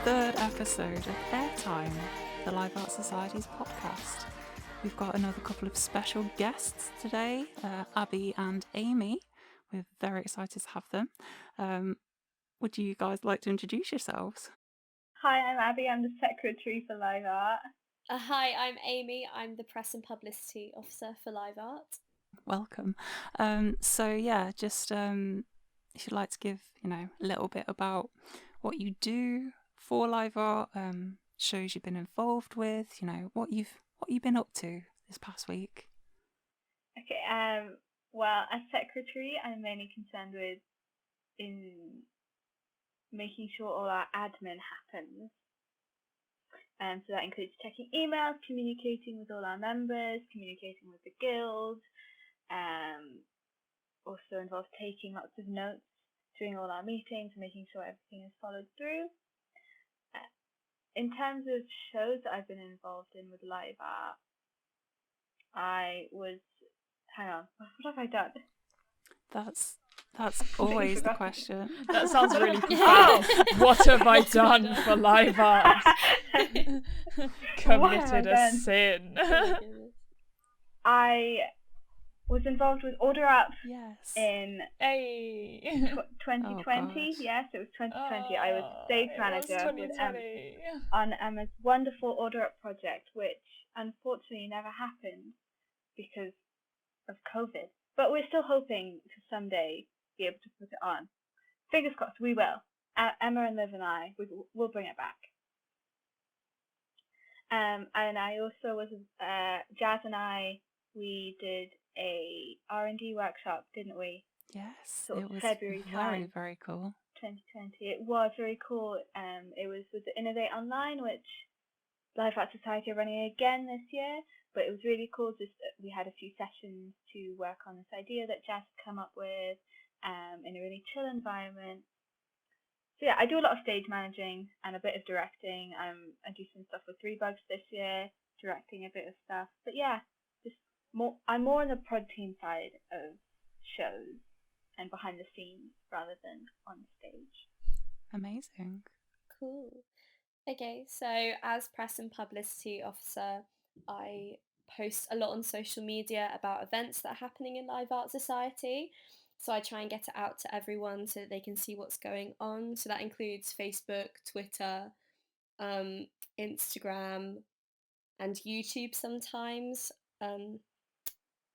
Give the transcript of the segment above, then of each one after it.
third episode of Airtime, the Live Art Society's podcast. We've got another couple of special guests today, Abi and Amy. We're very excited to have them. Would you guys like to introduce yourselves? Hi, I'm Abi. I'm the secretary for Live Art. Hi, I'm Amy. I'm the Press and Publicity Officer for Live Art. Welcome. If you'd like to give, a little bit about what you do for Live Art, shows you've been involved with, what you've been up to this past week. Okay. Well, as secretary, I'm mainly concerned with making sure all our admin happens. So that includes checking emails, communicating with all our members, communicating with the guild. Also involves taking lots of notes during all our meetings and making sure everything is followed through. In terms of shows that I've been involved in with Live Art, hang on, what have I done? That's always the question. That sounds really cool. What have I done for Live Art? Committed a sin. I was involved with Order Up in 2020. Oh, yes, it was 2020. I was stage manager on Emma's wonderful Order Up project, which unfortunately never happened because of COVID. But we're still hoping to someday be able to put it on. Fingers crossed, we will. Emma and Liv and I, we'll bring it back. And I also was, Jazz and I, we did a R&D workshop, didn't we? Yes, Sort it of was February time. very cool. 2020. It was very cool. It was with the Innovate Online, which Live Art Society are running again this year. But it was really cool. We had a few sessions to work on this idea that Jazz had come up with in a really chill environment. So yeah, I do a lot of stage managing and a bit of directing. I do some stuff with 3 Bugs this year, directing a bit of stuff. But yeah, I'm more on the prod team side of shows and behind the scenes rather than on stage. Amazing. Cool. Okay, so as Press and Publicity Officer, I post a lot on social media about events that are happening in Live Art Society. So I try and get it out to everyone so that they can see what's going on. So that includes Facebook, Twitter, Instagram, and YouTube sometimes.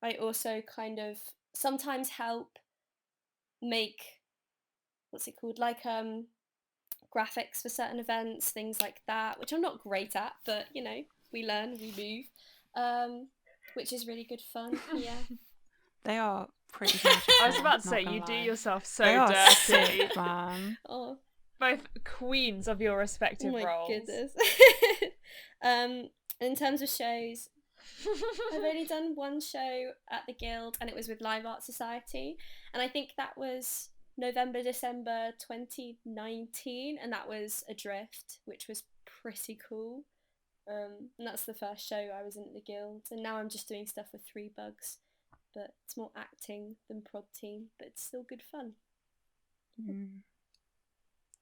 I also kind of sometimes help make, like graphics for certain events, things like that, which I'm not great at, but we learn, we move, which is really good fun. Yeah. They are pretty much. I was about to say, you do yourself so they dirty. Are sick, man. Oh. Both queens of your respective roles. Oh my goodness. In terms of shows, I've only done one show at the Guild, and it was with Live Art Society, and I think that was November, December 2019, and that was Adrift, which was pretty cool. And that's the first show I was in at the Guild, and now I'm just doing stuff with 3 Bugs, but it's more acting than prod team, but it's still good fun.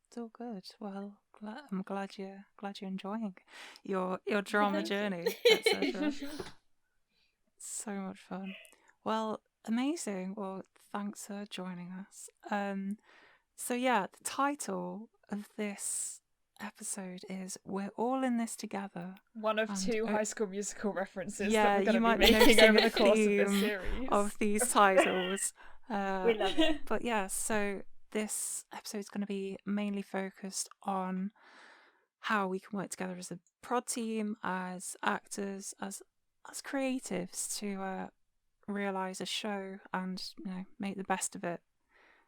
It's all good. Well, I'm glad you're enjoying your drama journey. Etc. So much fun. Well, amazing. Well, thanks for joining us. So yeah, the title of this episode is "We're All in This Together." One of 2 High School Musical references yeah, that we're you going might to be making over the course of this theme series. Of these titles. We love it. But yeah, so this episode is going to be mainly focused on how we can work together as a prod team, as actors, as creatives to realise a show and make the best of it.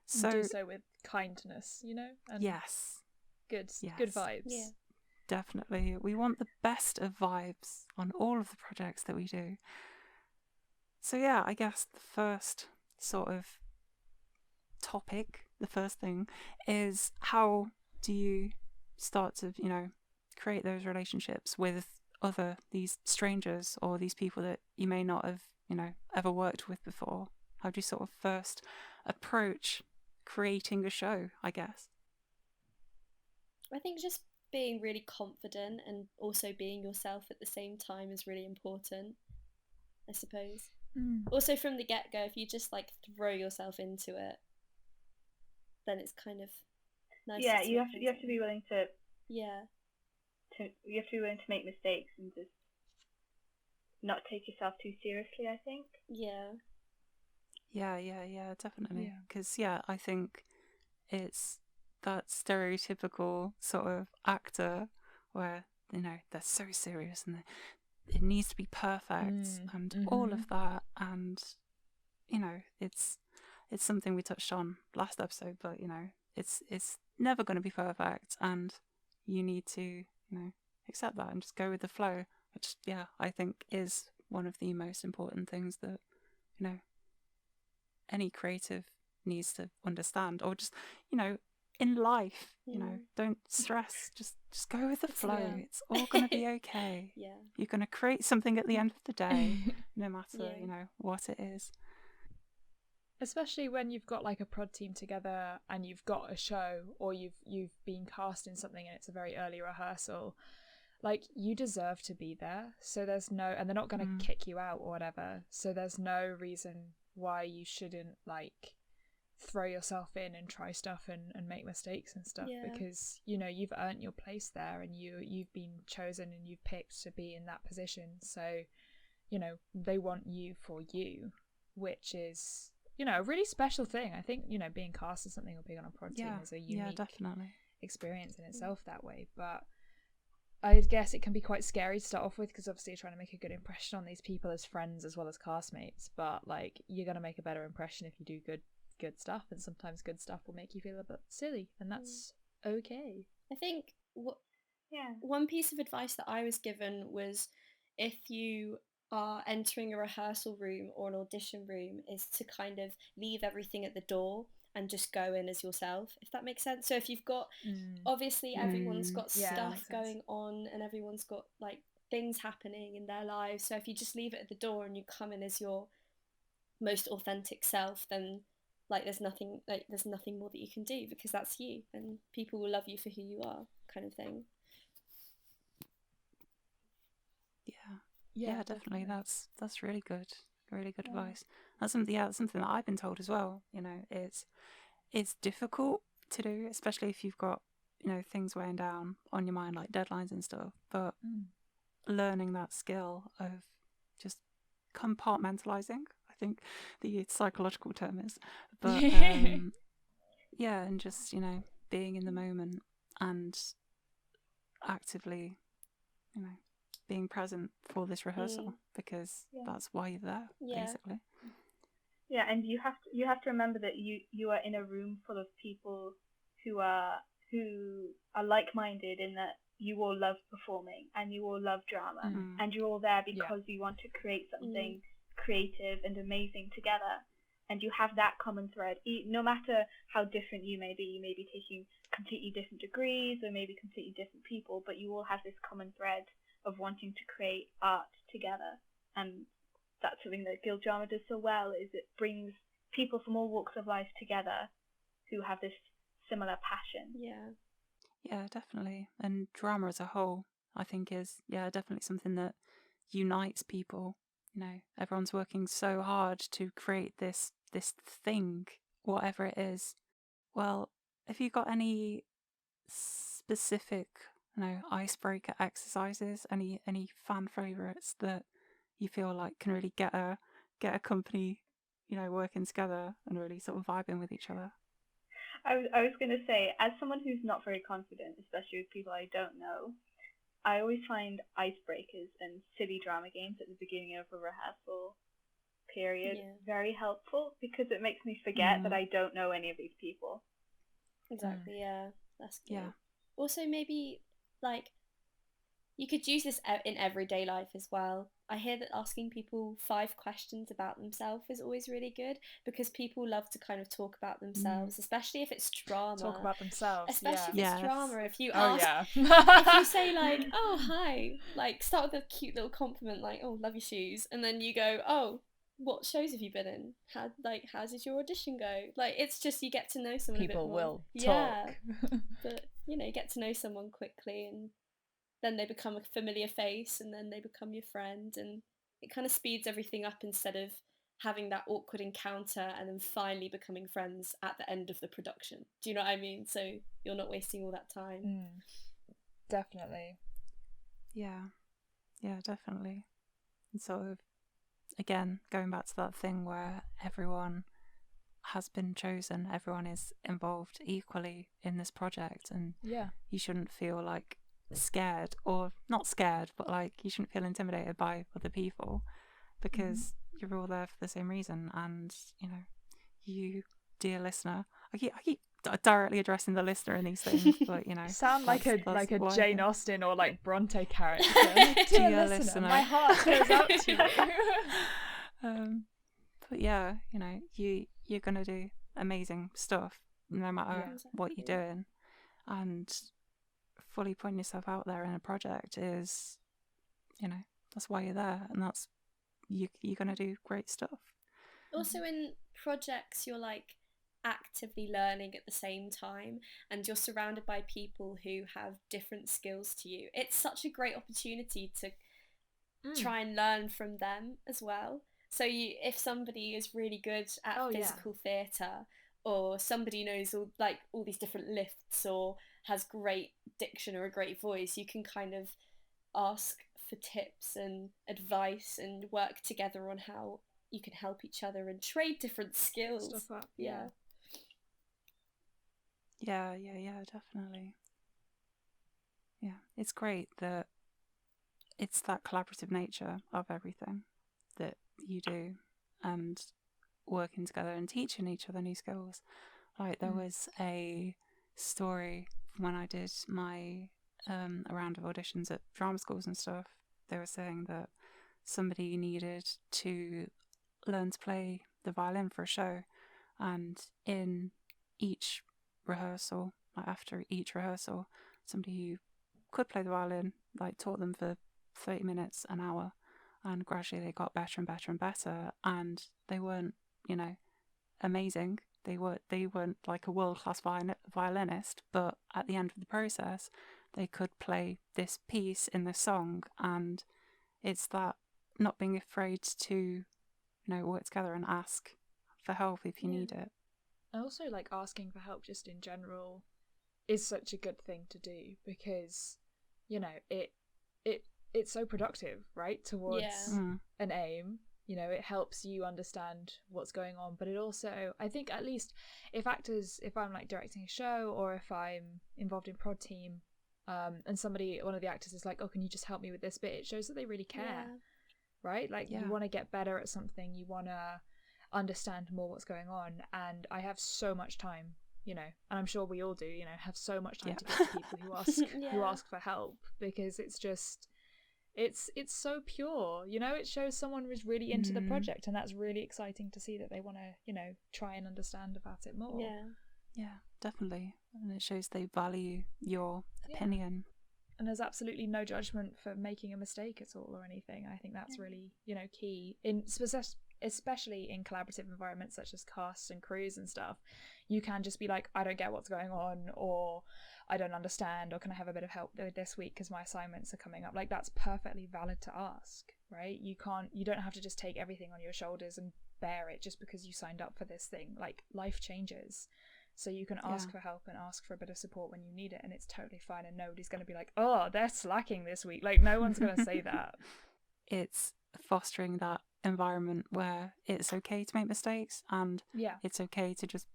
So do so with kindness, and yes, good vibes. Yeah, definitely. We want the best of vibes on all of the projects that we do. So yeah, I guess the first sort of topic, the first thing is, how do you start to create those relationships with these strangers or these people that you may not have ever worked with before? How do you sort of first approach creating a show, I guess? I think just being really confident and also being yourself at the same time is really important, I suppose. Also from the get-go, if you just like throw yourself into it, then it's kind of nice. Yeah, you have to be willing to. Yeah. You have to be willing to make mistakes and just not take yourself too seriously, I think. Yeah. Yeah, definitely. Because I think it's that stereotypical sort of actor where they're so serious and it needs to be perfect and all of that, and it's something we touched on last episode, but it's never going to be perfect, and you need to accept that and just go with the flow, which I think is one of the most important things that any creative needs to understand, or just in life, don't stress, just go with the flow. It's all going to be okay. You're going to create something at the end of the day, no matter what it is. Especially when you've got like a prod team together and you've got a show, or you've been cast in something and it's a very early rehearsal, like you deserve to be there. So there's no, and they're not going to kick you out or whatever. So there's no reason why you shouldn't like throw yourself in and try stuff and make mistakes and stuff, because you've earned your place there, and you've been chosen and you've picked to be in that position. So they want you for you, which is a really special thing. I think being cast as something or being on a prod team is a unique experience in itself that way. But I guess it can be quite scary to start off with, because obviously you're trying to make a good impression on these people as friends as well as castmates, but like you're going to make a better impression if you do good stuff, and sometimes good stuff will make you feel a bit silly, and that's okay. I think one piece of advice that I was given was, if you are entering a rehearsal room or an audition room, is to kind of leave everything at the door and just go in as yourself, if that makes sense. So if you've got obviously everyone's got stuff going on and everyone's got like things happening in their lives, so if you just leave it at the door and you come in as your most authentic self, then like there's nothing more that you can do, because that's you and people will love you for who you are, kind of thing. Yeah, definitely. That's really good advice. That's something that I've been told as well. It's difficult to do, especially if you've got things weighing down on your mind, like deadlines and stuff, but learning that skill of just compartmentalizing, I think the psychological term is, but and just being in the moment and actively being present for this rehearsal, because that's why you're there, basically. Yeah, and you have to remember that you are in a room full of people who are like-minded, in that you all love performing and you all love drama, and you're all there because you want to create something creative and amazing together, and you have that common thread. No matter how different you may be taking completely different degrees or maybe completely different people, but you all have this common thread of wanting to create art together. And that's something that Guild Drama does so well, is it brings people from all walks of life together who have this similar passion. Yeah, definitely. And drama as a whole, I think, is definitely something that unites people. Everyone's working so hard to create this thing, whatever it is. Well, have you got any specific icebreaker exercises, any fan favorites that you feel like can really get a company working together and really sort of vibing with each other? I was going to say, as someone who's not very confident, especially with people I don't know, I always find icebreakers and silly drama games at the beginning of a rehearsal period very helpful, because it makes me forget that I don't know any of these people. Exactly, that's good. Also, maybe like you could use this in everyday life as well. I hear that asking people 5 questions about themselves is always really good, because people love to kind of talk about themselves, especially if it's drama. Talk about themselves, especially if it's drama. If you ask, if you say like, "Oh, hi," like start with a cute little compliment like, "Oh, love your shoes," and then you go, "Oh, what shows have you been in? How did your audition go? Like, it's just, you get to know someone a bit People more. will Yeah, talk. but you get to know someone quickly, and then they become a familiar face, and then they become your friend, and it kind of speeds everything up instead of having that awkward encounter and then finally becoming friends at the end of the production. Do you know what I mean? So you're not wasting all that time. Definitely. Yeah, definitely. And sort of, again, going back to that thing where everyone has been chosen, everyone is involved equally in this project, and Yeah. you shouldn't feel like scared, or not scared, but like you shouldn't feel intimidated by other people, because you're all there for the same reason. And you, dear listener, I keep directly addressing the listener in these things, but sound like a that's Jane Austen or like Bronte character. Dear listener, my heart goes out to you. But yeah, you're gonna do amazing stuff no matter what you're doing, and fully putting yourself out there in a project is, that's why you're there, and that's you're gonna do great stuff. Also, in projects, you're like actively learning at the same time, and you're surrounded by people who have different skills to you. It's such a great opportunity to try and learn from them as well. So if somebody is really good at physical theatre, or somebody knows all these different lifts, or has great diction or a great voice, you can kind of ask for tips and advice and work together on how you can help each other and trade different skills. Stuff up. Yeah, definitely. Yeah, it's great that it's that collaborative nature of everything that you do, and working together and teaching each other new skills. Like, there was a story from when I did my a round of auditions at drama schools and stuff. They were saying that somebody needed to learn to play the violin for a show, and in each rehearsal, like after each rehearsal, somebody who could play the violin like taught them for 30 minutes, an hour, and gradually they got better and better and better, and they weren't amazing, they weren't like a world-class violinist, but at the end of the process they could play this piece in the song. And it's that not being afraid to work together and ask for help if you need it. And also, like, asking for help just in general is such a good thing to do, because it's so productive, right, towards an aim. It helps you understand what's going on, but it also, I think, at least if I'm like directing a show, or if I'm involved in prod team, and one of the actors is like, oh, can you just help me with this bit, it shows that they really care, right? Like, you want to get better at something, you want to understand more what's going on. And I have so much time, and I'm sure we all do, have so much time to give to people who ask who ask for help, because it's just it's so pure, it shows someone was really into the project, and that's really exciting to see that they want to try and understand about it more. Yeah, definitely. And it shows they value your opinion. And there's absolutely no judgment for making a mistake at all or anything. I think that's really key, especially in collaborative environments such as casts and crews and stuff. You can just be like, I don't get what's going on, or I don't understand, or can I have a bit of help this week because my assignments are coming up. Like, that's perfectly valid to ask, right? You don't have to just take everything on your shoulders and bear it just because you signed up for this thing. Like, life changes, so you can ask for help and ask for a bit of support when you need it, and it's totally fine, and nobody's going to be like, oh, they're slacking this week. Like, no one's going to say that. It's fostering that environment where it's okay to make mistakes, and it's okay to just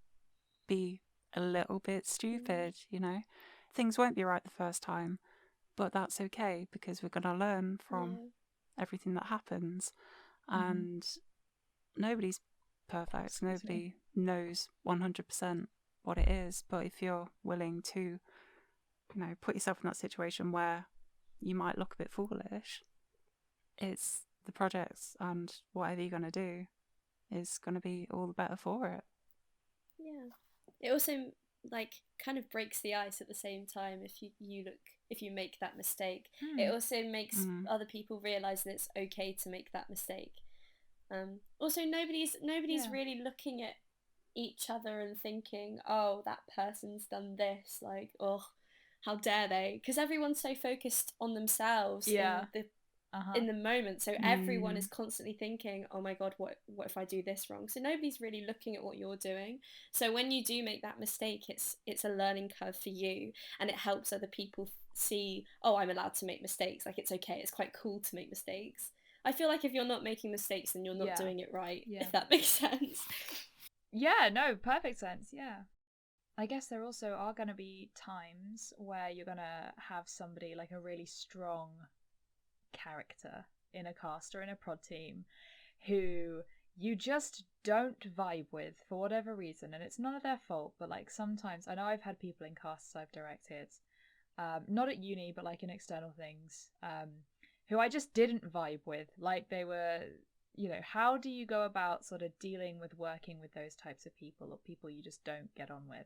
be a little bit stupid. Things won't be right the first time, but that's okay, because we're going to learn from everything that happens. And nobody's perfect, nobody knows 100% what it is, but if you're willing to put yourself in that situation where you might look a bit foolish, it's the projects and whatever you're going to do is going to be all the better for it. It also kind of breaks the ice at the same time. If you make that mistake, it also makes other people realize that it's okay to make that mistake. Also, nobody's Yeah. really looking at each other and thinking, oh, that person's done this, like, oh, how dare they? Because everyone's so focused on themselves Yeah. in the moment, so everyone Mm. is constantly thinking, oh my god, what if I do this wrong? So nobody's really looking at what you're doing. So when you do make that mistake, it's a learning curve for you, and it helps other people see, oh, I'm allowed to make mistakes, like it's okay, it's quite cool to make mistakes. I feel like if you're not making mistakes, then you're not Yeah. doing it right, Yeah. if that makes sense. Yeah, no, perfect sense. Yeah. I guess there also are going to be times where you're going to have somebody like a really strong character in a cast or in a prod team who you just don't vibe with for whatever reason, and it's none of their fault, but like sometimes I know I've had people in casts I've directed, not at uni but like in external things, who I just didn't vibe with. Like they were, how do you go about sort of dealing with working with those types of people or people you just don't get on with?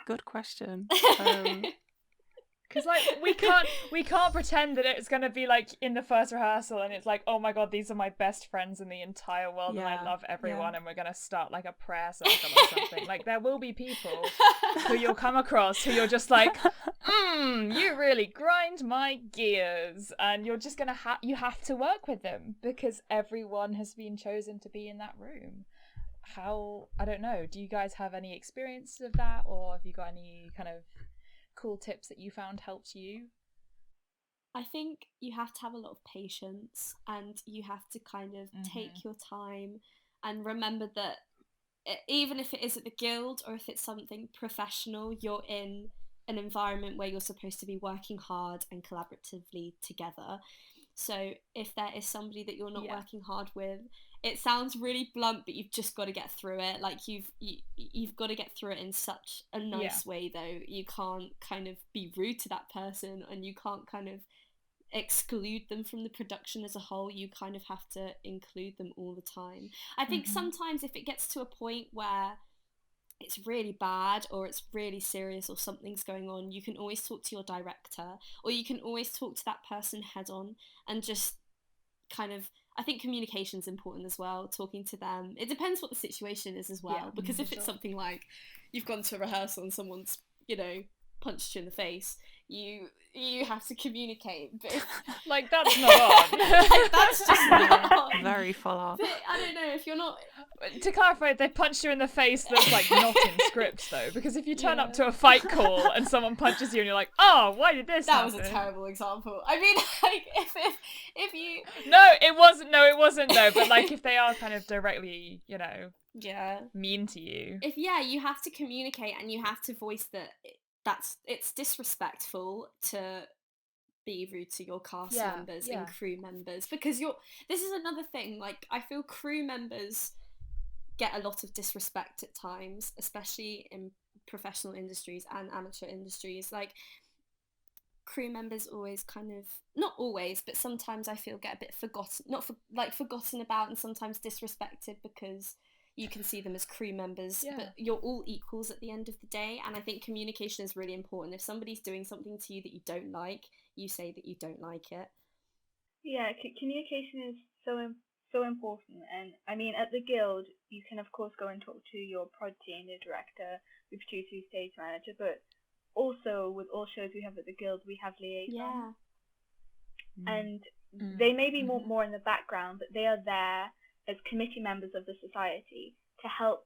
Good question. Because like we can't pretend that it's gonna be like in the first rehearsal and it's like, oh my god, these are my best friends in the entire world and I Yeah, love everyone yeah. and we're gonna start like a prayer circle or something. Like there will be people who you'll come across who you're just like, you really grind my gears, and you're just gonna you have to work with them because everyone has been chosen to be in that room. I don't know, do you guys have any experience of that, or have you got any kind of cool tips that you found helped you? I think you have to have a lot of patience, and you have to kind of take your time and remember that even if it is at the guild or if it's something professional, you're in an environment where you're supposed to be working hard and collaboratively together. So if there is somebody that you're not working hard with, it sounds really blunt, but you've just got to get through it. Like you've got to get through it in such a nice way, though. You can't kind of be rude to that person, and you can't kind of exclude them from the production as a whole. You kind of have to include them all the time. I think sometimes if it gets to a point where it's really bad or it's really serious or something's going on, you can always talk to your director, or you can always talk to that person head on and just kind of, I think communication's important as well, talking to them. It depends what the situation is as well, because if it's something like you've gone to a rehearsal and someone's, punched you in the face, you have to communicate. But like that's not on. like, that's just not on. Very full on. But I don't know, if you're not, to clarify, they punched you in the face, that's like not in script though, because if you turn up to a fight call and someone punches you and you're like, oh, why did this happen? That was a terrible example. I mean, like if you it wasn't though, but like if they are kind of directly, mean to you, if you have to communicate and you have to voice that it's disrespectful to be rude to your cast members and crew members, because this is another thing, like I feel crew members get a lot of disrespect at times, especially in professional industries and amateur industries. Like crew members always kind of, not always, but sometimes I feel get a bit forgotten about, and sometimes disrespected because you can see them as crew members, but you're all equals at the end of the day. And I think communication is really important. If somebody's doing something to you that you don't like, you say that you don't like it. Yeah, communication is so important. And I mean, at the guild, you can of course go and talk to your prod team, your director, your producer, your stage manager, but also with all shows we have at the guild, we have liaisons. And they may be more in the background, but they are there as committee members of the society to help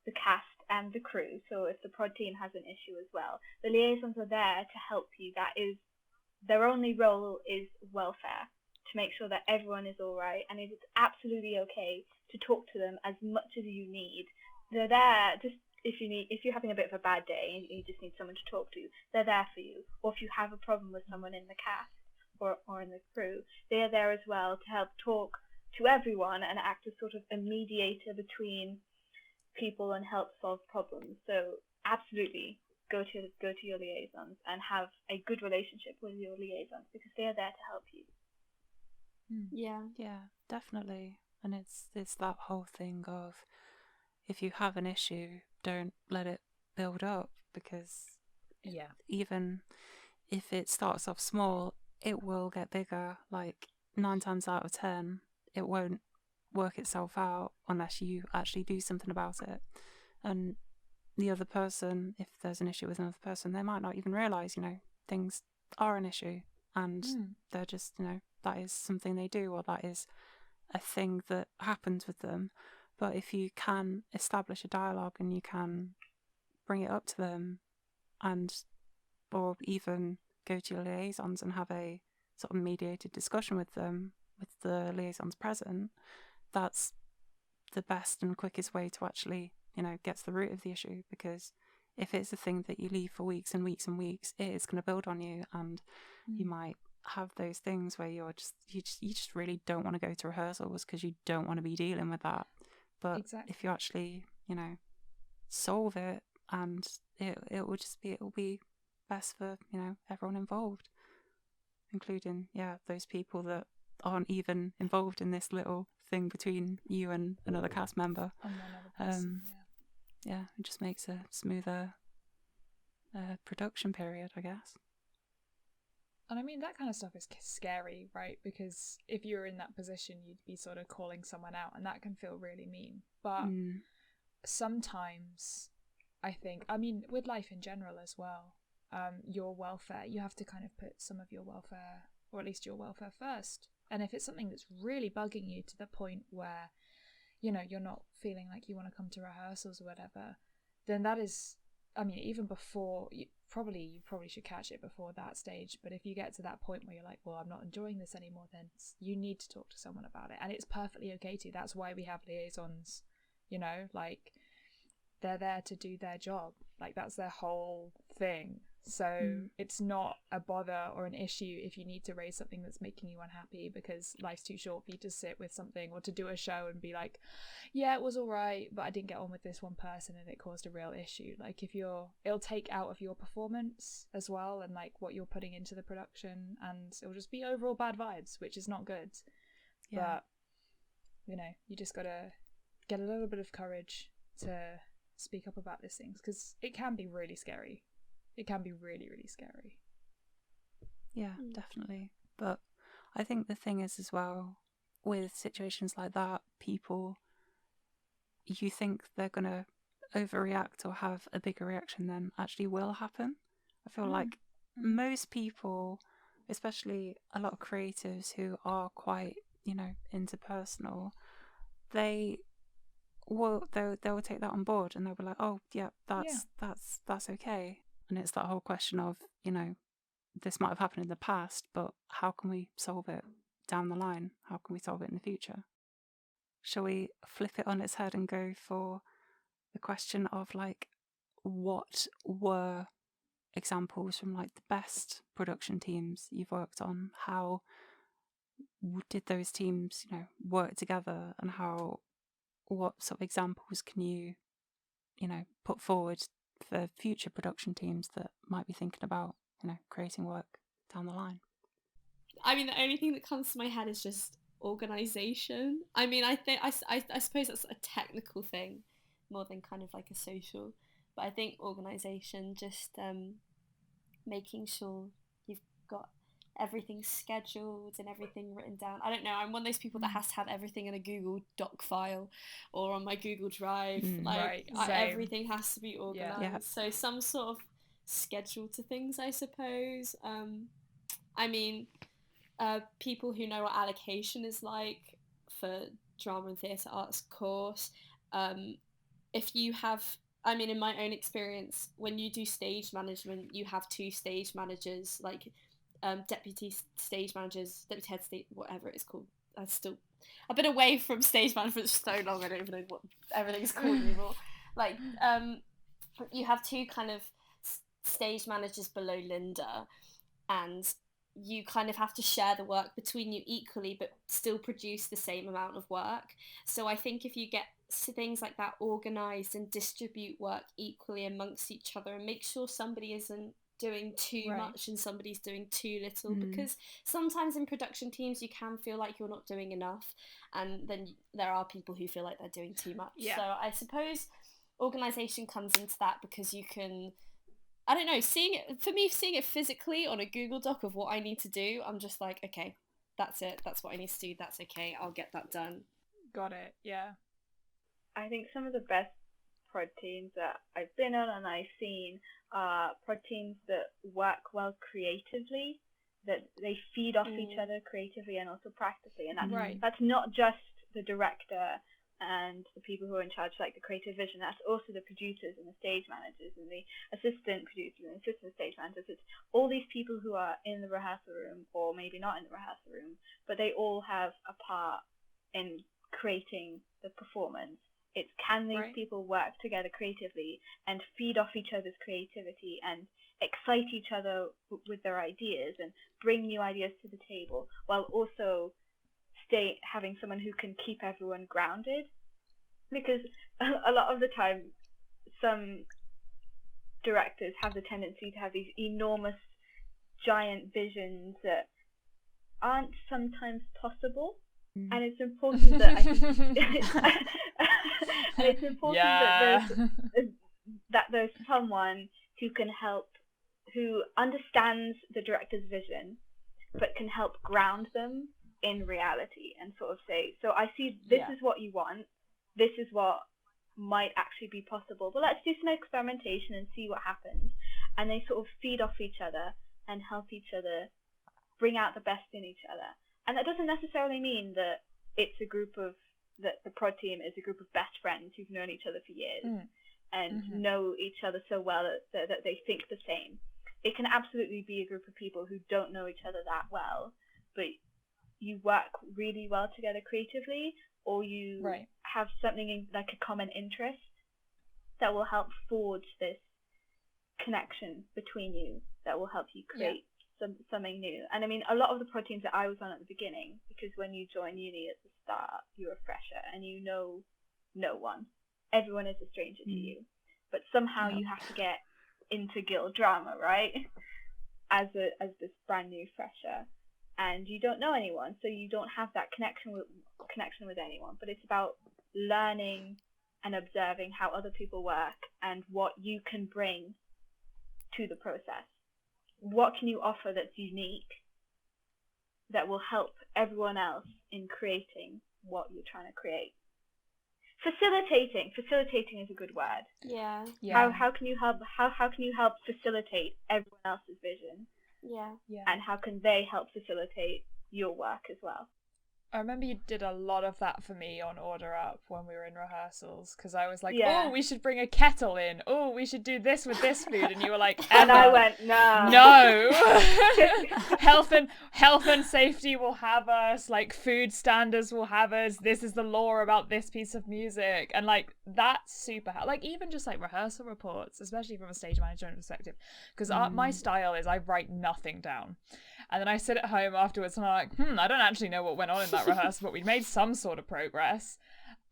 the cast and the crew. So if the prod team has an issue as well, the liaisons are there to help you. That is their only role, is welfare, to make sure that everyone is all right, and it is absolutely okay to talk to them as much as you need. They're there just if you're having a bit of a bad day and you just need someone to talk to, they're there for you. Or if you have a problem with someone in the cast or in the crew, they are there as well to help talk to everyone and act as sort of a mediator between people and help solve problems. So absolutely go to your liaisons and have a good relationship with your liaisons, because they are there to help you. Yeah, definitely. And it's that whole thing of, if you have an issue, don't let it build up, because even if it starts off small, it will get bigger. Like 9 times out of 10, it won't work itself out unless you actually do something about it. And the other person, if there's an issue with another person, they might not even realise, things are an issue, and they're just, that is something they do, or that is a thing that happens with them. But if you can establish a dialogue and you can bring it up to them, or even go to your liaisons and have a sort of mediated discussion with them, with the liaisons present, that's the best and quickest way to actually, get to the root of the issue. Because if it's a thing that you leave for weeks and weeks and weeks, it is going to build on you, and you might have those things where you just really don't want to go to rehearsals because you don't want to be dealing with that. But if you actually, solve it, and it will be best for, everyone involved, including those people that aren't even involved in this little thing between you and another cast member. And one other person, it just makes a smoother production period, I guess. And I mean, that kind of stuff is scary, right? Because if you're in that position, you'd be sort of calling someone out, and that can feel really mean. But sometimes, I think, with life in general as well, your welfare, you have to kind of put some of your welfare, or at least your welfare first. And if it's something that's really bugging you to the point where, you're not feeling like you want to come to rehearsals or whatever, then that is, even before, you probably should catch it before that stage. But if you get to that point where you're like, well, I'm not enjoying this anymore, then you need to talk to someone about it. And it's perfectly okay to. That's why we have liaisons, like, they're there to do their job. Like, that's their whole thing. So it's not a bother or an issue if you need to raise something that's making you unhappy, because life's too short for you to sit with something or to do a show and be like, yeah, it was all right, but I didn't get on with this one person and it caused a real issue. Like, it'll take out of your performance as well, and like what you're putting into the production, and it'll just be overall bad vibes, which is not good. But you just gotta get a little bit of courage to speak up about these things, because it can be really scary. It can be really, really scary. Yeah, definitely. But I think the thing is as well, with situations like that, people, you think they're going to overreact or have a bigger reaction than actually will happen. I feel like most people, especially a lot of creatives who are quite, interpersonal, they will take that on board, and they'll be like, oh yeah, that's okay. And it's that whole question of, this might have happened in the past, but how can we solve it down the line? How can we solve it in the future? Shall we flip it on its head and go for the question of, like, what were examples from, like, the best production teams you've worked on? How did those teams, work together, and what sort of examples can you, put forward for future production teams that might be thinking about, creating work down the line? The only thing that comes to my head is just organisation. I think I suppose that's a technical thing more than kind of like a social, but I think organisation, just making sure you've got everything scheduled and everything written down. I don't know, I'm one of those people that has to have everything in a Google Doc file or on my Google Drive. Everything has to be organised. Yeah. So some sort of schedule to things, I suppose. People who know what allocation is like for drama and theatre arts course, if you have, in my own experience, when you do stage management, you have 2 stage managers, like deputy stage managers, deputy head stage, whatever it's called. I've been away from stage management for so long, I don't even know what everything's called anymore. Like, you have 2 kind of stage managers below Linda, and you kind of have to share the work between you equally, but still produce the same amount of work. So I think if you get things like that organised and distribute work equally amongst each other, and make sure somebody isn't doing too much and somebody's doing too little, because sometimes in production teams you can feel like you're not doing enough, and then there are people who feel like they're doing too much. So I suppose organisation comes into that, because you can, I don't know, seeing it physically on a Google Doc of what I need to do, I'm just like, okay, that's it, that's what I need to do, that's okay, I'll get that done. Got it. Yeah. I think some of the best prod teams that I've been on and I've seen are prod teams that work well creatively, that they feed off each other creatively and also practically. And that's not just the director and the people who are in charge, like the creative vision, that's also the producers and the stage managers and the assistant producers and assistant stage managers. It's all these people who are in the rehearsal room, or maybe not in the rehearsal room, but they all have a part in creating the performance. It's can these people work together creatively and feed off each other's creativity and excite each other with their ideas and bring new ideas to the table, while also having someone who can keep everyone grounded. Because a lot of the time, some directors have the tendency to have these enormous, giant visions that aren't sometimes possible. And it's important that and it's important that there's someone who can help, who understands the director's vision, but can help ground them in reality and sort of say, so I see this is what you want, this is what might actually be possible, but let's do some experimentation and see what happens. And they sort of feed off each other and help each other bring out the best in each other. And that doesn't necessarily mean that it's a group of, that the prod team is a group of best friends who've known each other for years and know each other so well that they think the same. It can absolutely be a group of people who don't know each other that well, but you work really well together creatively, or you have something like a common interest that will help forge this connection between you, that will help you create something new. And I mean, a lot of the prod teams that I was on at the beginning, because when you join uni at the start, you're a fresher and you know no one. Everyone is a stranger to you. But somehow you have to get into guild drama, right? As this brand new fresher. And you don't know anyone, so you don't have that connection with anyone. But it's about learning and observing how other people work and what you can bring to the process. What can you offer that's unique that will help everyone else in creating what you're trying to create? Facilitating is a good word. Yeah. How can you help facilitate everyone else's vision? Yeah. And how can they help facilitate your work as well? I remember you did a lot of that for me on Order Up when we were in rehearsals, because I was like, oh, we should bring a kettle in. Oh, we should do this with this food. And you were like, Emma, and I went, no. health and safety will have us. Like, food standards will have us. This is the law about this piece of music. And like, that's super like, even just like rehearsal reports, especially from a stage management perspective, because my style is I write nothing down. And then I sit at home afterwards and I'm like, I don't actually know what went on in that rehearsal, but we made some sort of progress.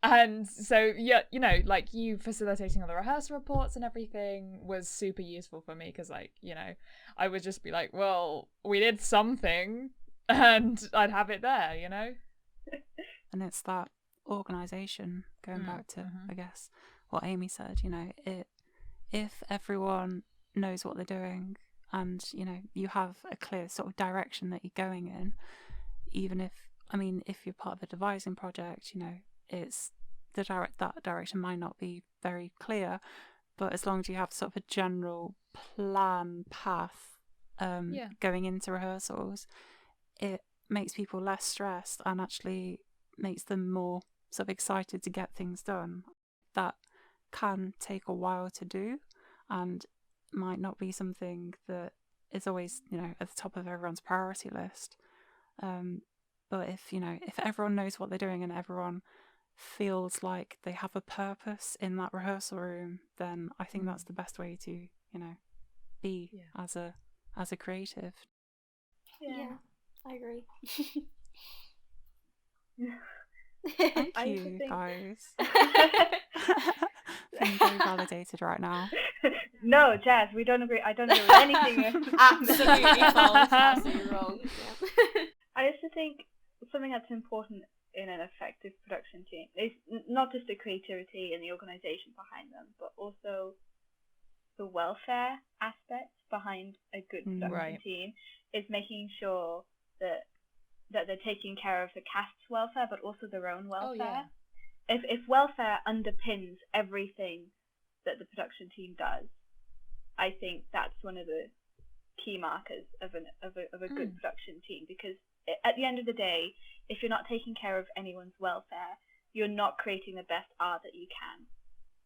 And so, yeah, you know, like you facilitating all the rehearsal reports and everything was super useful for me, because like, you know, I would just be like, well, we did something, and I'd have it there, you know? And it's that organisation, going back to, I guess, what Amy said, you know, if everyone knows what they're doing, and you know you have a clear sort of direction that you're going in, even if you're part of a devising project, you know, it's that direction might not be very clear, but as long as you have sort of a general path going into rehearsals, it makes people less stressed and actually makes them more sort of excited to get things done. That can take a while to do, and might not be something that is always, you know, at the top of everyone's priority list. But if everyone knows what they're doing and everyone feels like they have a purpose in that rehearsal room, then I think that's the best way to, you know, be as a creative. Yeah, I agree. Thank you, guys. Feeling very validated right now. No, Jazz, we don't agree. I don't agree with anything. Absolutely false. Absolutely wrong. Yeah. I also think something that's important in an effective production team is not just the creativity and the organisation behind them, but also the welfare aspect behind a good production team, is making sure that that they're taking care of the cast's welfare, but also their own welfare. Oh yeah. If welfare underpins everything that the production team does, I think that's one of the key markers of a good production team, because at the end of the day, if you're not taking care of anyone's welfare, you're not creating the best art that you can.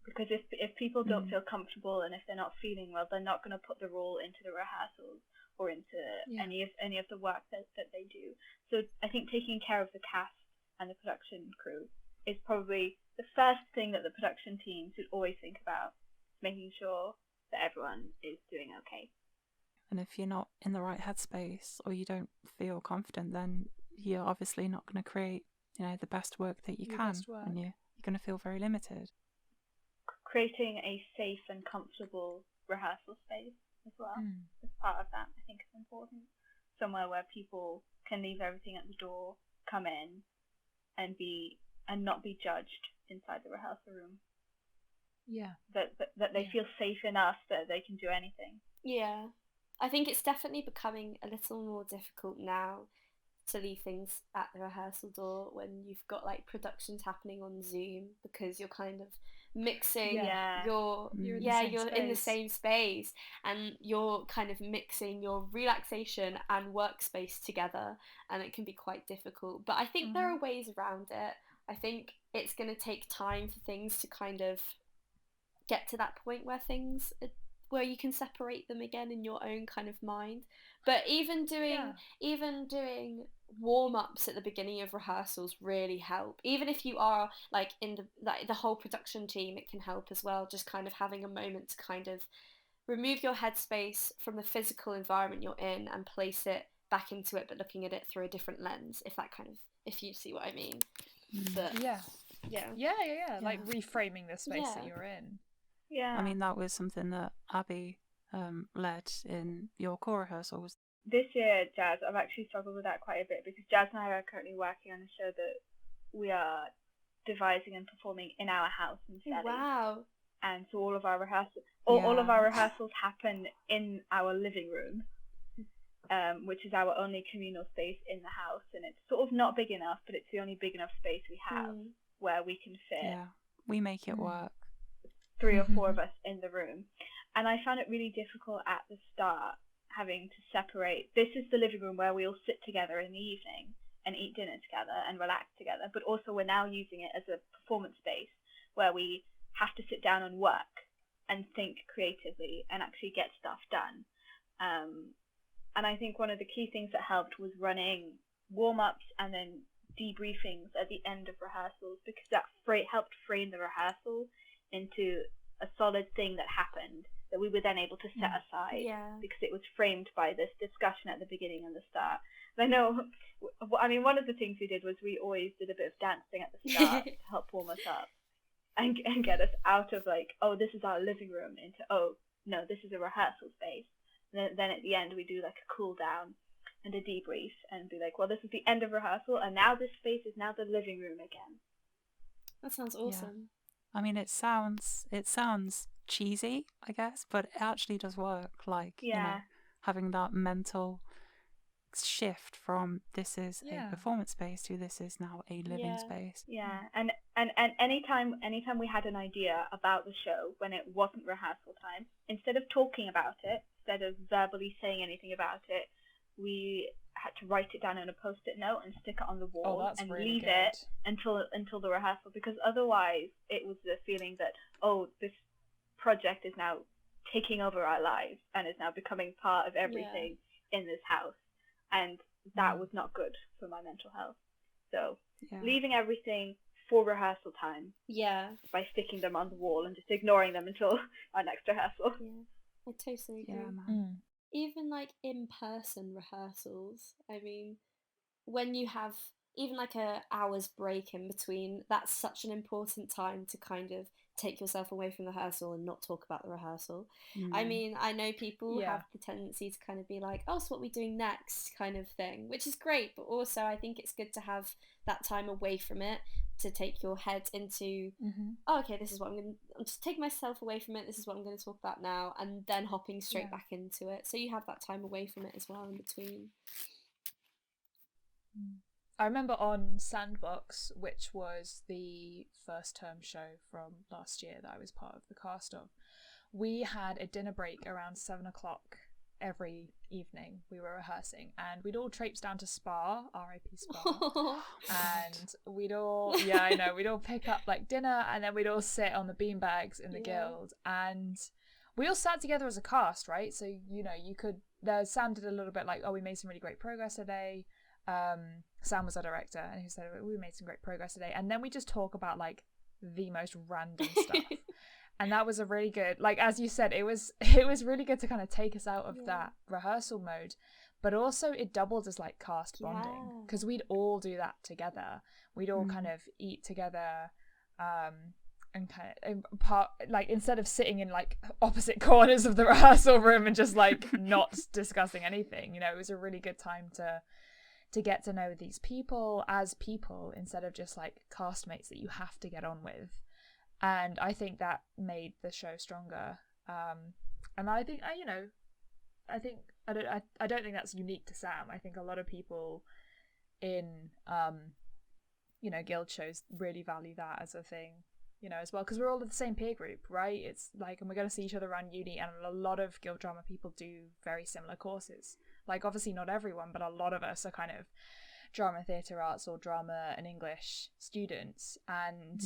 Because if people don't feel comfortable and if they're not feeling well, they're not going to put the role into the rehearsals or into any of the work that they do. So I think taking care of the cast and the production crew is probably the first thing that the production team should always think about, making sure that everyone is doing okay. And if you're not in the right headspace or you don't feel confident, then you're obviously not going to create, the best work that you can, and you're going to feel very limited. Creating a safe and comfortable rehearsal space as well as part of that, I think, is important. Somewhere where people can leave everything at the door, come in, and not be judged inside the rehearsal room. Yeah. That they feel safe enough that they can do anything. Yeah. I think it's definitely becoming a little more difficult now to leave things at the rehearsal door when you've got like productions happening on Zoom, because you're kind of mixing you're in the same space and you're kind of mixing your relaxation and workspace together, and it can be quite difficult. But I think there are ways around it. I think it's going to take time for things to kind of get to that point where you can separate them again in your own kind of mind. But even doing warm-ups at the beginning of rehearsals really help. Even if you are like in the whole production team, it can help as well, just kind of having a moment to kind of remove your headspace from the physical environment you're in and place it back into it, but looking at it through a different lens, if you see what I mean. But yeah, like reframing the space that you're in. Yeah. I mean, that was something that Abi led in your core rehearsals. This year, Jazz, I've actually struggled with that quite a bit, because Jazz and I are currently working on a show that we are devising and performing in our house in Selly. Wow. And so all of our rehearsals happen in our living room, which is our only communal space in the house, and it's sort of not big enough, but it's the only big enough space we have where we can fit. Yeah, we make it work. 3 or 4 of us in the room. And I found it really difficult at the start, having to separate. This is the living room where we all sit together in the evening and eat dinner together and relax together, but also we're now using it as a performance space where we have to sit down and work and think creatively and actually get stuff done. And I think one of the key things that helped was running warm-ups and then debriefings at the end of rehearsals, because that helped frame the rehearsal into a solid thing that happened that we were then able to set aside, because it was framed by this discussion at the beginning and the start. And I mean, one of the things we did was we always did a bit of dancing at the start to help warm us up and get us out of like, oh, this is our living room, into, oh, no, this is a rehearsal space. And then at the end we do like a cool down and a debrief and be like, well, this is the end of rehearsal and now this space is now the living room again. That sounds awesome. I mean, it sounds cheesy, I guess, but it actually does work. Like, having that mental shift from this is a performance space to this is now a living space. Yeah, and anytime we had an idea about the show when it wasn't rehearsal time, instead of talking about it, instead of verbally saying anything about it, we had to write it down on a post-it note and stick it on the wall and really leave it until the rehearsal, because otherwise it was the feeling that, oh, this project is now taking over our lives and is now becoming part of everything in this house, and that was not good for my mental health. So leaving everything for rehearsal time by sticking them on the wall and just ignoring them until our next rehearsal. I totally agree. Even like in-person rehearsals, I mean, when you have even like a hour's break in between, that's such an important time to kind of take yourself away from the rehearsal and not talk about the rehearsal. I mean, I know people have the tendency to kind of be like, oh, so what are we doing next, kind of thing, which is great, but also I think it's good to have that time away from it, to take your head into, oh, okay, this is what I'm just taking myself away from it, this is what I'm going to talk about now, and then hopping straight back into it. So you have that time away from it as well in between. I remember on Sandbox, which was the first term show from last year that I was part of the cast of, we had a dinner break around 7 o'clock every evening. We were rehearsing, and we'd all traipse down to Spa, R.I.P. Spa, and we'd all pick up like dinner, and then we'd all sit on the beanbags in the guild, and we all sat together as a cast, right? So there sounded a little bit like, oh, we made some really great progress today. Sam was our director, and he said we made some great progress today, and then we just talk about like the most random stuff. And that was a really good, like, as you said, it was really good to kind of take us out of that rehearsal mode, but also it doubled as like cast bonding, because we'd all do that together. We'd all kind of eat together, and kind of part, like, instead of sitting in like opposite corners of the rehearsal room and just like not discussing anything, it was a really good time to get to know these people as people instead of just like castmates that you have to get on with. And I think that made the show stronger. And I think I don't think that's unique to Sam. I think a lot of people in guild shows really value that as a thing, as well, because we're all in the same peer group, right? It's like, and we're going to see each other around uni, and a lot of guild drama people do very similar courses. Like, obviously not everyone, but a lot of us are kind of drama, theatre arts, or drama and English students. And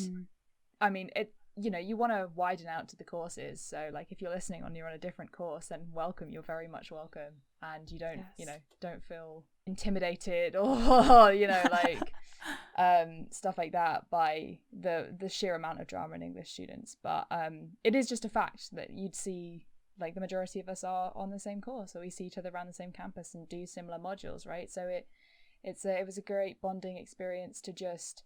I mean, you want to widen out to the courses. So like, if you're listening and you're on a different course, then welcome, you're very much welcome. And you don't, don't feel intimidated or, like stuff like that by the sheer amount of drama and English students. But it is just a fact that you'd see, like, the majority of us are on the same course, so we see each other around the same campus and do similar modules, right? So it was a great bonding experience to just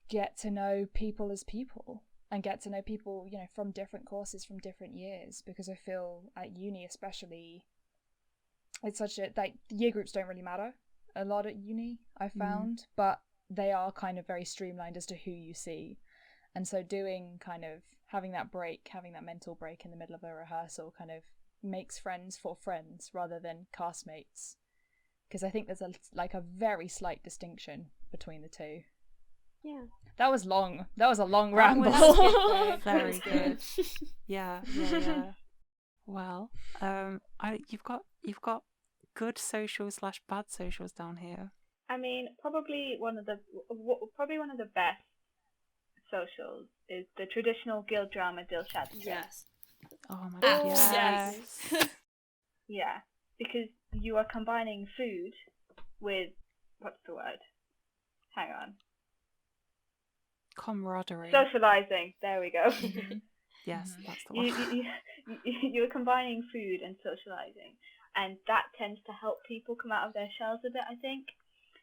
get to know people as people, and get to know people, from different courses, from different years, because I feel at uni especially, it's such a, like, year groups don't really matter a lot at uni, I found, but they are kind of very streamlined as to who you see. And so having that break, having that mental break in the middle of a rehearsal kind of makes friends for friends rather than castmates, because I think there's a very slight distinction between the two. Yeah. That was long. That was a long ramble. Very good. Yeah. Well, you've got good socials / bad socials down here. I mean, probably one of the best socials is the traditional guild drama Dilshad trip. Yes. Oh my god, yes. Yeah, because you are combining food with, what's the word? Hang on. Camaraderie. Socializing. There we go. Yes, that's the one. You're combining food and socializing, and that tends to help people come out of their shells a bit, I think.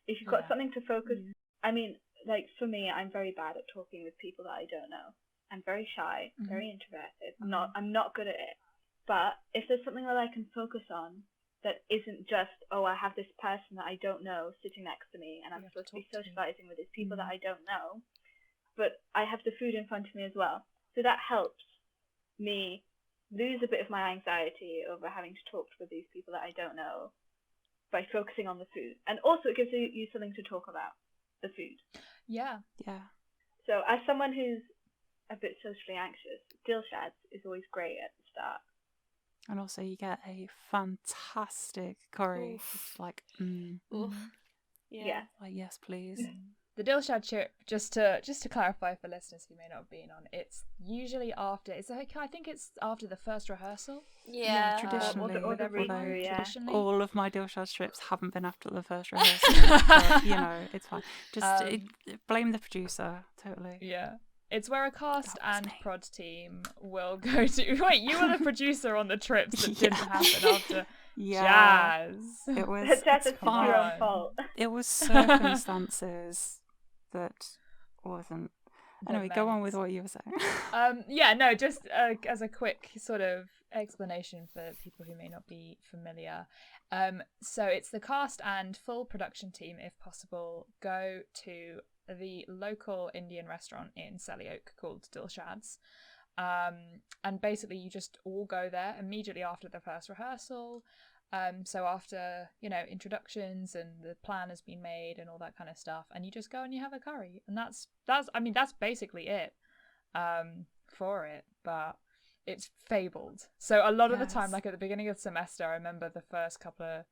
If you've got something to focus, I mean, like, for me, I'm very bad at talking with people that I don't know. I'm very shy, very introverted. I'm not good at it. But if there's something that I can focus on that isn't just, oh, I have this person that I don't know sitting next to me, and I'm supposed to be socializing with these people that I don't know, but I have the food in front of me as well. So that helps me lose a bit of my anxiety over having to talk with these people that I don't know by focusing on the food. And also it gives you something to talk about, the food. Yeah. So as someone who's a bit socially anxious, Dilshad is always great at the start. And also you get a fantastic curry. It's like, Yeah. like, yes, please. The Dilshad trip, just to clarify for listeners who may not have been on, it's usually after. I think it's after the first rehearsal. Yeah, traditionally. Or the read-through, traditionally. All of my Dilshad strips haven't been after the first rehearsal, but, it's fine. Just blame the producer, totally. Yeah. It's where a cast and prod team will go to. Wait, you were the producer on the trips that didn't happen after jazz. It was That's your own fault. It was circumstances that wasn't. Anyway, go on with what you were saying. Just as a quick sort of explanation for people who may not be familiar. So it's the cast and full production team, if possible, go to the local Indian restaurant in Selly Oak called Dilshad's. And basically you just all go there immediately after the first rehearsal. So after, introductions and the plan has been made and all that kind of stuff, and you just go and you have a curry, and that's basically it for it, but it's fabled. So a lot of the time, Yes. like at the beginning of the semester, I remember the first couple of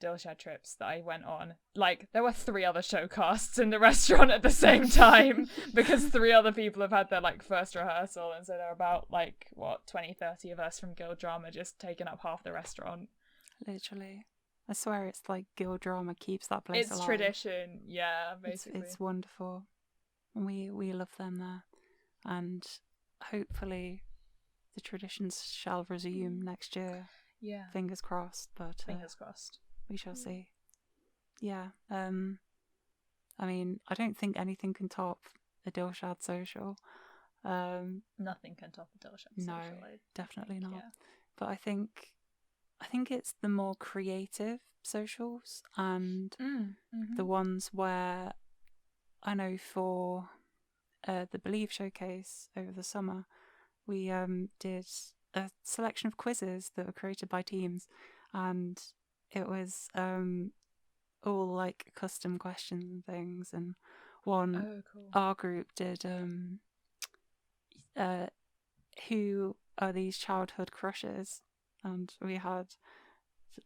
Dilshad trips that I went on, like there were 3 other show casts in the restaurant at the same time because 3 other people have had their like first rehearsal, and so there are about 20-30 of us from Guild Drama just taking up half the restaurant. Literally. I swear it's like Guild Drama keeps that place It's alive. tradition, yeah, basically. It's wonderful. We love them there. And hopefully the traditions shall resume next year. Yeah. Fingers crossed, but Fingers crossed. we shall see. Yeah. I mean, I don't think anything can top a Dilshad social. Nothing can top a Dilshad social. No, definitely not. Yeah. But I think it's the more creative socials and the ones where I know for the Believe showcase over the summer, we did a selection of quizzes that were created by teams, and it was all like custom questions and things. And one, cool. our group did who are these childhood crushes, and we had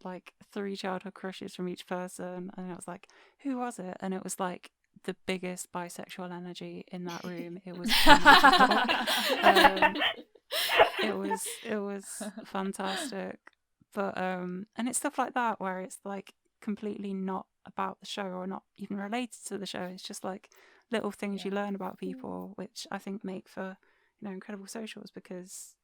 like 3 childhood crushes from each person, and it was like, who was it? And it was like the biggest bisexual energy in that room. It was it was fantastic. But and it's stuff like that where it's like completely not about the show or not even related to the show. It's just like little things you learn about people, which I think make for incredible socials, because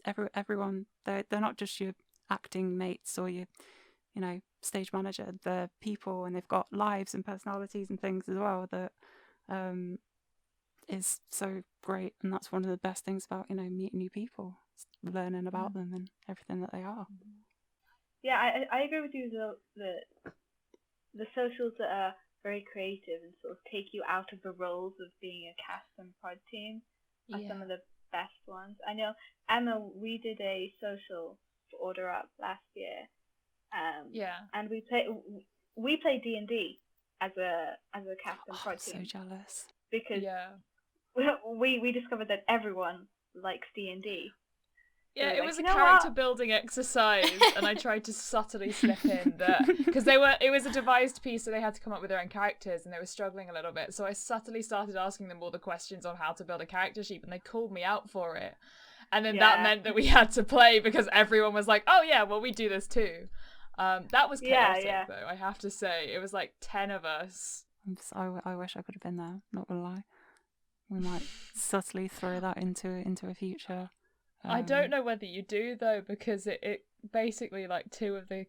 everyone, they're not just your acting mates or your stage manager. They're people, and they've got lives and personalities and things as well that is so great. And that's one of the best things about meeting new people, learning about them and everything that they are. Yeah, I agree with you. The socials that are very creative and sort of take you out of the roles of being a cast and prod team are some of the best ones. I know, Emma, we did a social for Order Up last year. And we played D&D as a cast and prod team. I'm so jealous. Because we discovered that everyone likes D&D. Yeah, so it was a character building exercise, and I tried to subtly slip in that because it was a devised piece, so they had to come up with their own characters, and they were struggling a little bit. So I subtly started asking them all the questions on how to build a character sheet, and they called me out for it. And then that meant that we had to play because everyone was like, "Oh yeah, well we do this too." That was chaotic though, I have to say. It was like 10 of us. I wish I could have been there. Not gonna lie. We might subtly throw that into a future. I don't know whether you do though, because it basically like two of the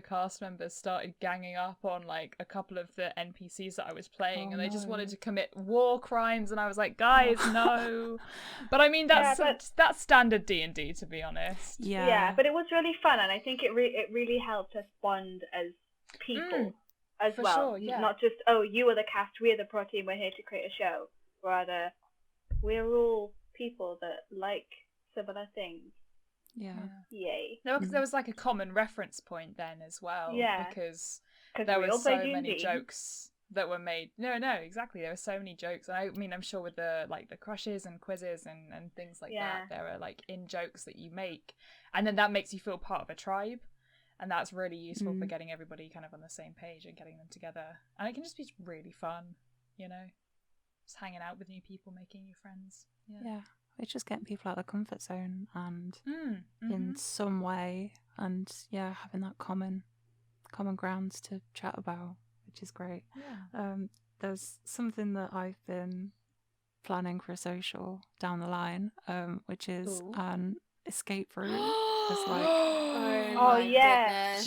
cast members started ganging up on like a couple of the NPCs that I was playing, and they just wanted to commit war crimes, and I was like, guys, no. But I mean, that's standard D&D, to be honest. Yeah, but it was really fun, and I think it really helped us bond as people as well. Sure, not just you are the cast, we are the pro team, we're here to create a show. Rather, we're all people that like similar things. Yeah. Yay. No, because there was like a common reference point then as well. Yeah. Because there were so many jokes that were made. No, exactly. There were so many jokes. And I mean, I'm sure with the crushes and quizzes and things like that, there are like in jokes that you make, and then that makes you feel part of a tribe, and that's really useful for getting everybody kind of on the same page and getting them together. And it can just be really fun, just hanging out with new people, making new friends. Yeah. It's just getting people out of the comfort zone and in some way, and having that common grounds to chat about, which is great. Yeah. There's something that I've been planning for a social down the line, which is an escape room. It's like yes,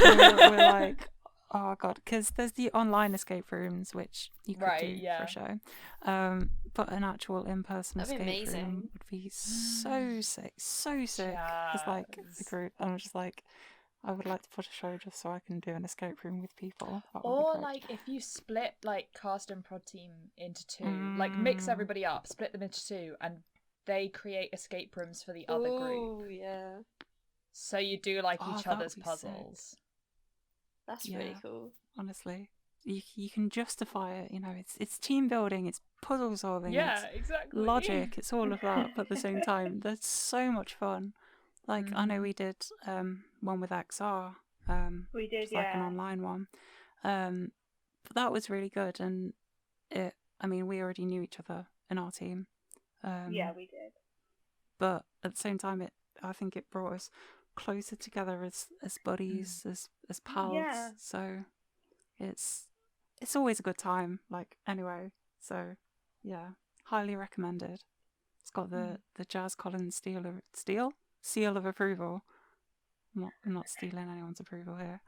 we're like, oh god, because there's the online escape rooms which you could do for a show, but an actual in-person escape room would be so sick. It's like the group, and I'm just like, I would like to put a show just so I can do an escape room with people. Or like if you split like cast and prod team into 2, like mix everybody up, split them into 2, and they create escape rooms for the other group. Oh yeah. So you do like Oh, each that would other's be sick. puzzles. That's really Yeah. cool. Honestly, you can justify it. You know, it's team building, it's puzzle solving, Yeah, it's exactly. logic, it's all of that. But at the same time, there's so much fun. Like I know we did one with XR. We did, It's like an yeah. online one. But that was really good, and I mean, we already knew each other in our team. Yeah, we did. But at the same time, I think it brought us closer together as buddies, as pals. Yeah. So it's always a good time. Like anyway, so yeah, highly recommended. It's got the Jazz Collins seal of approval. I'm not stealing anyone's approval here.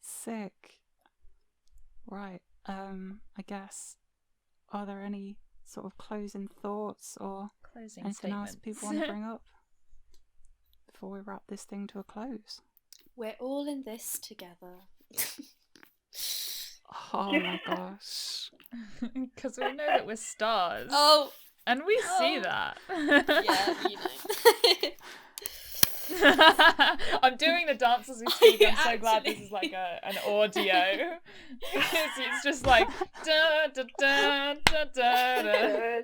Sick. Right. I guess. Are there any sort of closing thoughts or Closing anything else statements. people want to bring up before we wrap this thing to a close? We're all in this together. Oh my gosh. Because we know that we're stars. Oh, And we see Oh. that. yeah, you know. I'm doing the dance as we speak. you I'm so glad this actually? is like an audio. It's just like da da da da da da.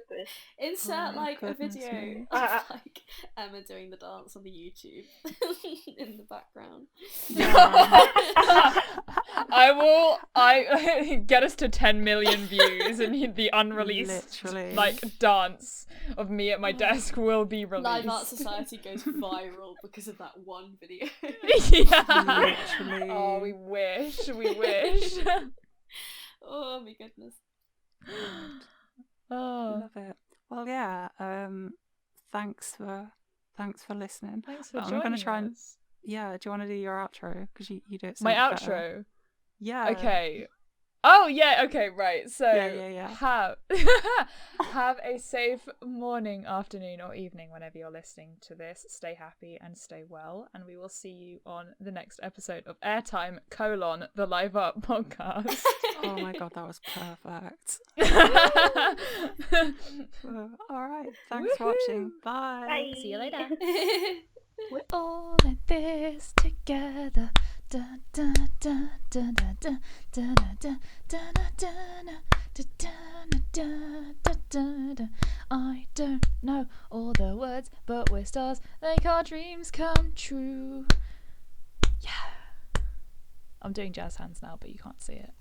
Insert Oh my like a goodness video me. of like Emma doing the dance on the YouTube in the background. I get us to 10 million views and the unreleased Literally. like dance of me at my desk will be released. Live Art Society goes viral because of that one video. Yeah. Literally. Oh, we wish. Oh my goodness. Oh, Love it. Well, yeah. Thanks for listening. thanks for I'm joining gonna try and us. yeah. Do you want to do your outro? Because you do it. So My much better. outro. Yeah. Okay. Oh yeah. Okay. Right. So Yeah. have a safe morning, afternoon, or evening whenever you're listening to this. Stay happy and stay well, and we will see you on the next episode of Airtime: the Live Up podcast. Oh my god, that was perfect. All right. Thanks for watching. Bye. Bye. See you later. We're all in this together. Da da da da da da da da da da da da da da. I don't know all the words, but we're stars. Make our dreams come true. Yeah. I'm doing jazz hands now, but you can't see it.